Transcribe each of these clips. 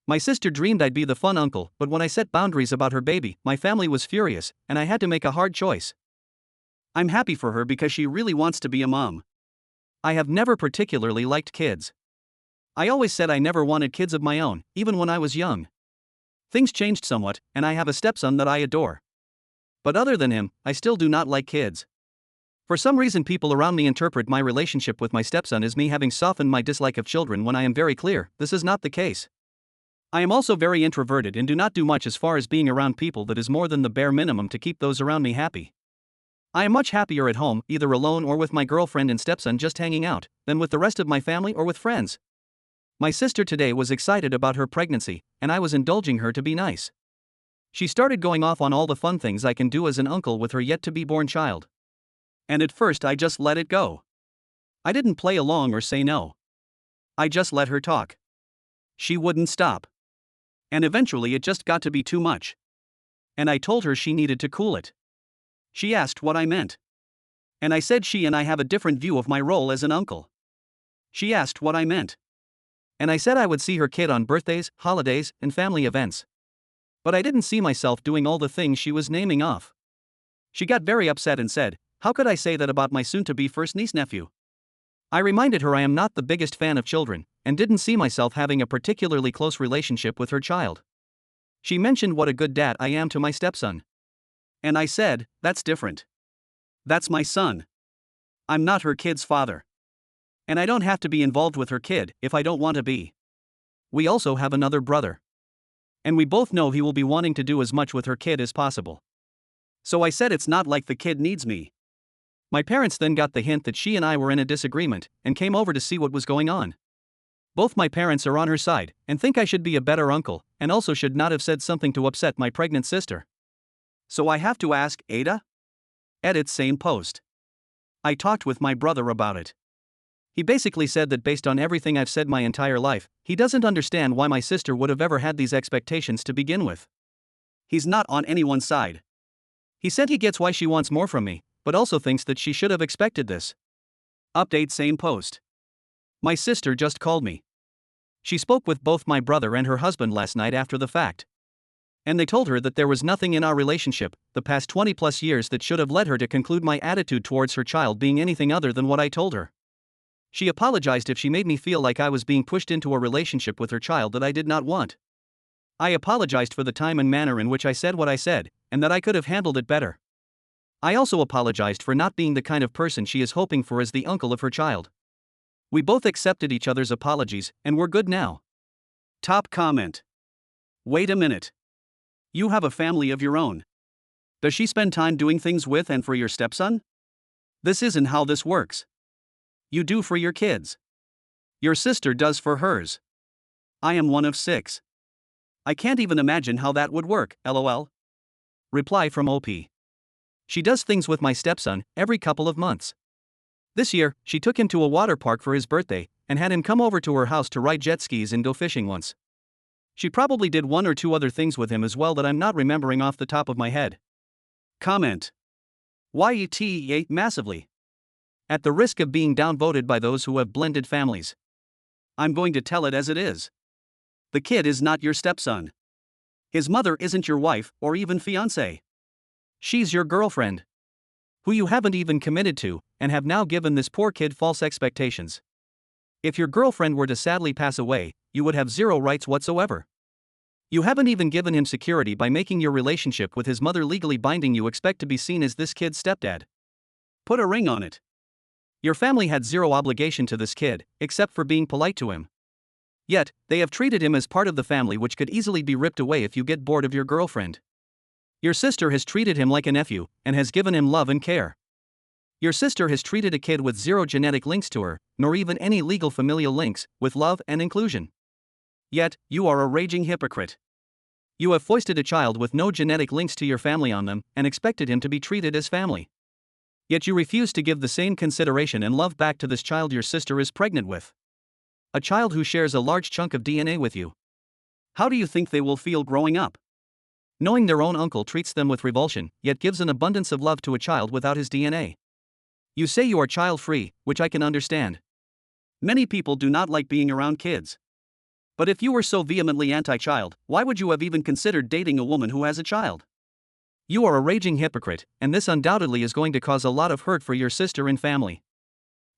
My sister dreamed I'd be the fun uncle, but when I set boundaries about her baby, my family was furious, and I had to make a hard choice. I'm happy for her because she really wants to be a mom. I have never particularly liked kids. I always said I never wanted kids of my own, even when I was young. Things changed somewhat, and I have a stepson that I adore. But other than him, I still do not like kids. For some reason, people around me interpret my relationship with my stepson as me having softened my dislike of children when I am very clear, this is not the case. I am also very introverted and do not do much as far as being around people that is more than the bare minimum to keep those around me happy. I am much happier at home, either alone or with my girlfriend and stepson just hanging out, than with the rest of my family or with friends. My sister today was excited about her pregnancy, and I was indulging her to be nice. She started going off on all the fun things I can do as an uncle with her yet-to-be-born child. And at first I just let it go. I didn't play along or say no. I just let her talk. She wouldn't stop. And eventually it just got to be too much. And I told her she needed to cool it. She asked what I meant. And I said she and I have a different view of my role as an uncle. She asked what I meant. And I said I would see her kid on birthdays, holidays, and family events. But I didn't see myself doing all the things she was naming off. She got very upset and said, "How could I say that about my soon-to-be first niece-nephew?" I reminded her I am not the biggest fan of children, and didn't see myself having a particularly close relationship with her child. She mentioned what a good dad I am to my stepson. And I said, "That's different. That's my son. I'm not her kid's father. And I don't have to be involved with her kid if I don't want to be. We also have another brother. And we both know he will be wanting to do as much with her kid as possible. So I said it's not like the kid needs me." My parents then got the hint that she and I were in a disagreement, and came over to see what was going on. Both my parents are on her side, and think I should be a better uncle, and also should not have said something to upset my pregnant sister. So I have to ask, Ada? Edit same post. I talked with my brother about it. He basically said that based on everything I've said my entire life, he doesn't understand why my sister would have ever had these expectations to begin with. He's not on anyone's side. He said he gets why she wants more from me, but also thinks that she should have expected this. Update same post. My sister just called me. She spoke with both my brother and her husband last night after the fact. And they told her that there was nothing in our relationship, the past 20+ years, that should have led her to conclude my attitude towards her child being anything other than what I told her. She apologized if she made me feel like I was being pushed into a relationship with her child that I did not want. I apologized for the time and manner in which I said what I said, and that I could have handled it better. I also apologized for not being the kind of person she is hoping for as the uncle of her child. We both accepted each other's apologies, and we're good now. Top comment. Wait a minute. You have a family of your own. Does she spend time doing things with and for your stepson? This isn't how this works. You do for your kids. Your sister does for hers. I am one of 6. I can't even imagine how that would work, lol. Reply from OP. She does things with my stepson every couple of months. This year, she took him to a water park for his birthday, and had him come over to her house to ride jet skis and go fishing once. She probably did 1 or 2 other things with him as well that I'm not remembering off the top of my head. Comment. YET massively. At the risk of being downvoted by those who have blended families, I'm going to tell it as it is. The kid is not your stepson. His mother isn't your wife or even fiancé. She's your girlfriend, who you haven't even committed to, and have now given this poor kid false expectations. If your girlfriend were to sadly pass away, you would have 0 rights whatsoever. You haven't even given him security by making your relationship with his mother legally binding. You expect to be seen as this kid's stepdad. Put a ring on it. Your family had 0 obligation to this kid, except for being polite to him. Yet, they have treated him as part of the family, which could easily be ripped away if you get bored of your girlfriend. Your sister has treated him like a nephew, and has given him love and care. Your sister has treated a kid with 0 genetic links to her, nor even any legal familial links, with love and inclusion. Yet, you are a raging hypocrite. You have foisted a child with no genetic links to your family on them, and expected him to be treated as family. Yet you refuse to give the same consideration and love back to this child your sister is pregnant with. A child who shares a large chunk of DNA with you. How do you think they will feel growing up? Knowing their own uncle treats them with revulsion, yet gives an abundance of love to a child without his DNA. You say you are child-free, which I can understand. Many people do not like being around kids. But if you were so vehemently anti-child, why would you have even considered dating a woman who has a child? You are a raging hypocrite, and this undoubtedly is going to cause a lot of hurt for your sister and family.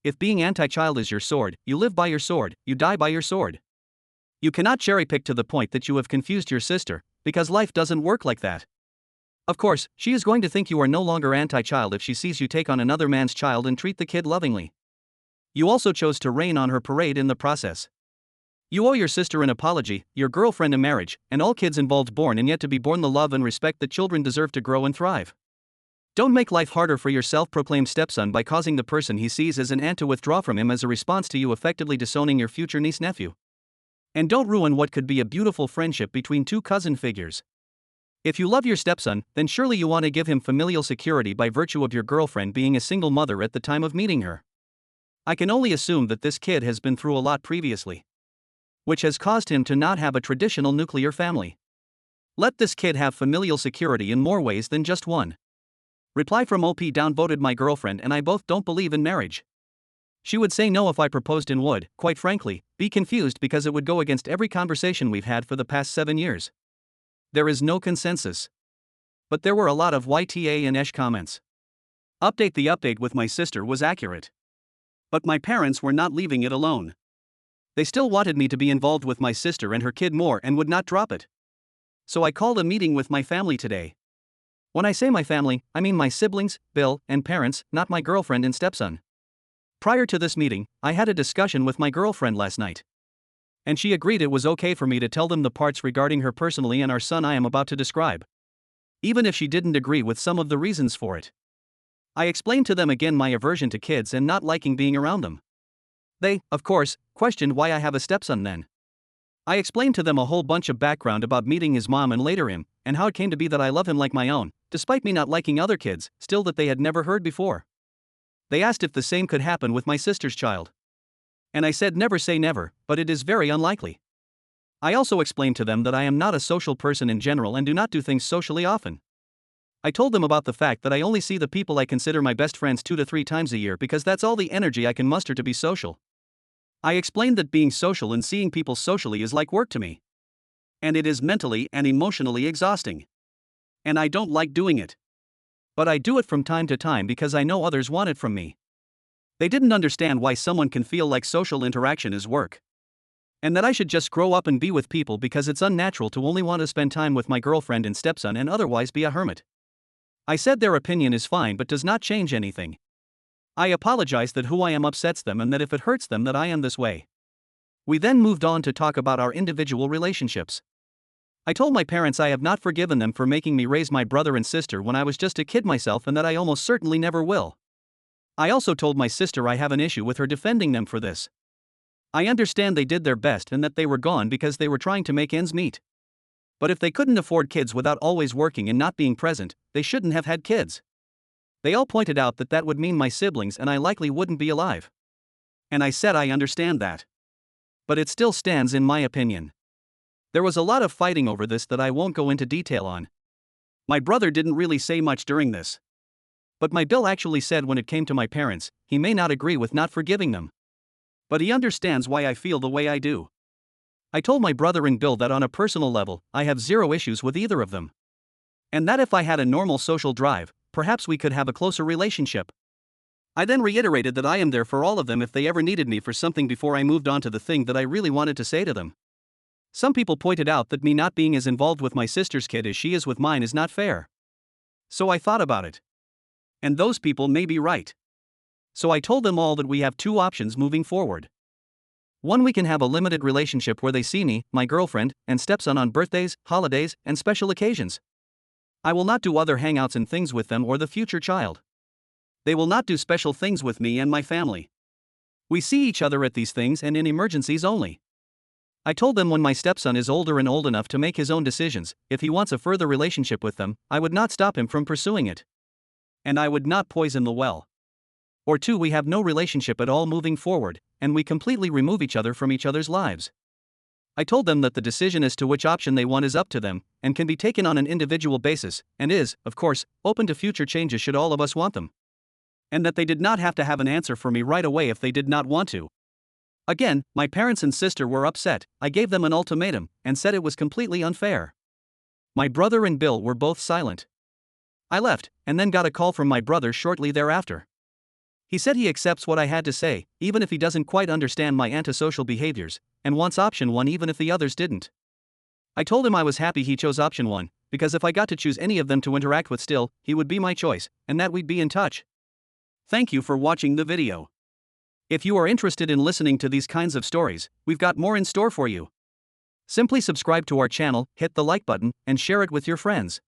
If being anti-child is your sword, you live by your sword, you die by your sword. You cannot cherry-pick to the point that you have confused your sister, because life doesn't work like that. Of course, she is going to think you are no longer anti-child if she sees you take on another man's child and treat the kid lovingly. You also chose to rain on her parade in the process. You owe your sister an apology, your girlfriend a marriage, and all kids involved born and yet to be born the love and respect that children deserve to grow and thrive. Don't make life harder for your self-proclaimed stepson by causing the person he sees as an aunt to withdraw from him as a response to you effectively disowning your future niece-nephew. And don't ruin what could be a beautiful friendship between two cousin figures. If you love your stepson, then surely you want to give him familial security by virtue of your girlfriend being a single mother at the time of meeting her. I can only assume that this kid has been through a lot previously, which has caused him to not have a traditional nuclear family. Let this kid have familial security in more ways than just one. Reply from OP: downvoted my girlfriend and I both don't believe in marriage. She would say no if I proposed and would, quite frankly, be confused because it would go against every conversation we've had for the past 7 years. There is no consensus. But there were a lot of YTA and ESH comments. Update: the update with my sister was accurate. But my parents were not leaving it alone. They still wanted me to be involved with my sister and her kid more and would not drop it. So I called a meeting with my family today. When I say my family, I mean my siblings, Bill, and parents, not my girlfriend and stepson. Prior to this meeting, I had a discussion with my girlfriend last night. And she agreed it was okay for me to tell them the parts regarding her personally and our son I am about to describe, even if she didn't agree with some of the reasons for it. I explained to them again my aversion to kids and not liking being around them. They, of course, questioned why I have a stepson then. I explained to them a whole bunch of background about meeting his mom and later him, and how it came to be that I love him like my own, despite me not liking other kids, still that they had never heard before. They asked if the same could happen with my sister's child. And I said never say never, but it is very unlikely. I also explained to them that I am not a social person in general and do not do things socially often. I told them about the fact that I only see the people I consider my best friends 2 to 3 times a year because that's all the energy I can muster to be social. I explained that being social and seeing people socially is like work to me. And it is mentally and emotionally exhausting. And I don't like doing it. But I do it from time to time because I know others want it from me. They didn't understand why someone can feel like social interaction is work. And that I should just grow up and be with people because it's unnatural to only want to spend time with my girlfriend and stepson and otherwise be a hermit. I said their opinion is fine but does not change anything. I apologized that who I am upsets them and that if it hurts them that I am this way. We then moved on to talk about our individual relationships. I told my parents I have not forgiven them for making me raise my brother and sister when I was just a kid myself and that I almost certainly never will. I also told my sister I have an issue with her defending them for this. I understand they did their best and that they were gone because they were trying to make ends meet. But if they couldn't afford kids without always working and not being present, they shouldn't have had kids. They all pointed out that that would mean my siblings and I likely wouldn't be alive. And I said I understand that. But it still stands in my opinion. There was a lot of fighting over this that I won't go into detail on. My brother didn't really say much during this. But my Bill actually said when it came to my parents, he may not agree with not forgiving them. But he understands why I feel the way I do. I told my brother and Bill that on a personal level, I have zero issues with either of them. And that if I had a normal social drive, perhaps we could have a closer relationship. I then reiterated that I am there for all of them if they ever needed me for something before I moved on to the thing that I really wanted to say to them. Some people pointed out that me not being as involved with my sister's kid as she is with mine is not fair. So I thought about it. And those people may be right. So I told them all that we have 2 options moving forward. One, we can have a limited relationship where they see me, my girlfriend, and stepson on birthdays, holidays, and special occasions. I will not do other hangouts and things with them or the future child. They will not do special things with me and my family. We see each other at these things and in emergencies only. I told them when my stepson is older and old enough to make his own decisions, if he wants a further relationship with them, I would not stop him from pursuing it. And I would not poison the well. Or 2, we have no relationship at all moving forward, and we completely remove each other from each other's lives. I told them that the decision as to which option they want is up to them, and can be taken on an individual basis, and is, of course, open to future changes should all of us want them. And that they did not have to have an answer for me right away if they did not want to. Again, my parents and sister were upset. I gave them an ultimatum and said it was completely unfair. My brother and Bill were both silent. I left, and then got a call from my brother shortly thereafter. He said he accepts what I had to say, even if he doesn't quite understand my antisocial behaviors, and wants option 1 even if the others didn't. I told him I was happy he chose option 1, because if I got to choose any of them to interact with still, he would be my choice, and that we'd be in touch. Thank you for watching the video. If you are interested in listening to these kinds of stories, we've got more in store for you. Simply subscribe to our channel, hit the like button, and share it with your friends.